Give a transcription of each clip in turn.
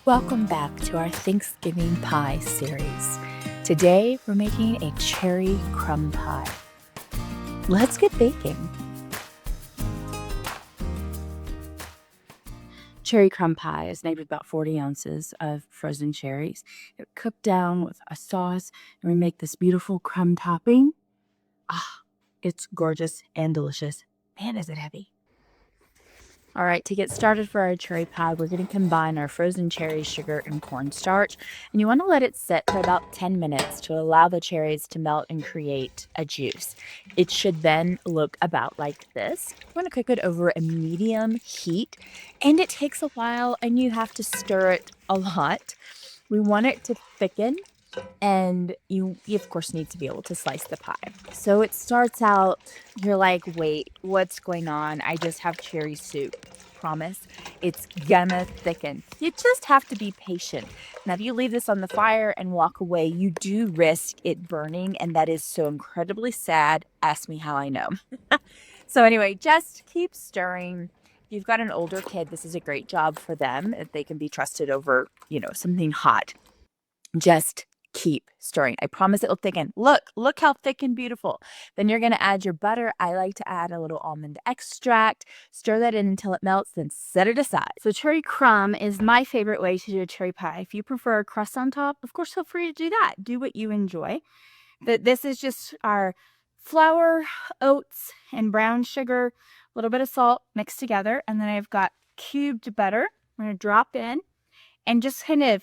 Welcome back to our Thanksgiving pie series. Today we're making a cherry crumb pie. Let's get baking. Cherry crumb pie is made with about 40 ounces of frozen cherries. They're cooked down with a sauce, and we make this beautiful crumb topping. It's gorgeous and delicious. Man, is it heavy. All right, to get started for our cherry pie, we're going to combine our frozen cherries, sugar, and cornstarch. And you want to let it sit for about 10 minutes to allow the cherries to melt and create a juice. It should then look about like this. We're going to cook it over a medium heat, and it takes a while, and you have to stir it a lot. We want it to thicken, and you of course need to be able to slice the pie. So it starts out, you're like, wait, what's going on? I just have cherry soup. Promise, it's gonna thicken. You just have to be patient. Now, if you leave this on the fire and walk away, you do risk it burning, and that is so incredibly sad. Ask me how I know. So anyway, just keep stirring. If you've got an older kid, this is a great job for them if they can be trusted over, something hot. Just keep stirring. I promise it'll thicken. Look how thick and beautiful. Then you're going to add your butter. I like to add a little almond extract. Stir that in until it melts, then set it aside. So cherry crumb is my favorite way to do a cherry pie. If you prefer a crust on top, of course, feel free to do that. Do what you enjoy. This is just our flour, oats, and brown sugar, a little bit of salt mixed together. And then I've got cubed butter. I'm going to drop in and just kind of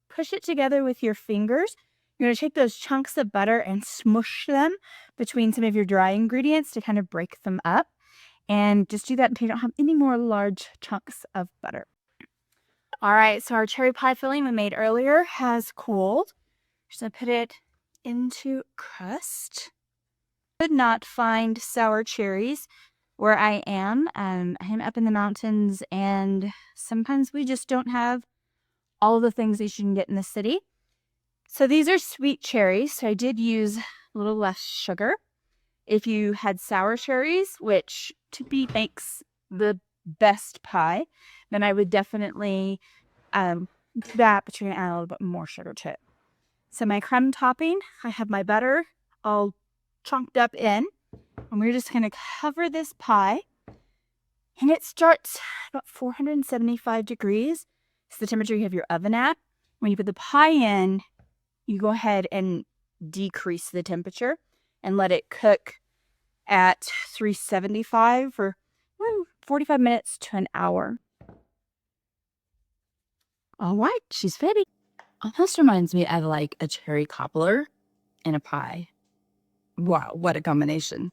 push it together with your fingers. You're going to take those chunks of butter and smush them between some of your dry ingredients to kind of break them up. And just do that until you don't have any more large chunks of butter. All right, so our cherry pie filling we made earlier has cooled. Just going to put it into crust. Could not find sour cherries where I am. I'm up in the mountains, and sometimes we just don't have all of the things that you can get in the city. So these are sweet cherries. So I did use a little less sugar. If you had sour cherries, which to me makes the best pie, then I would definitely do that, but you're going to add a little bit more sugar to it. So my crumb topping, I have my butter all chunked up in, and we're just going to cover this pie. And it starts about 475 degrees. It's the temperature you have your oven at. When you put the pie in, you go ahead and decrease the temperature and let it cook at 375 for 45 minutes to an hour. All right, she's ready. Almost reminds me of like a cherry cobbler and a pie. Wow, what a combination.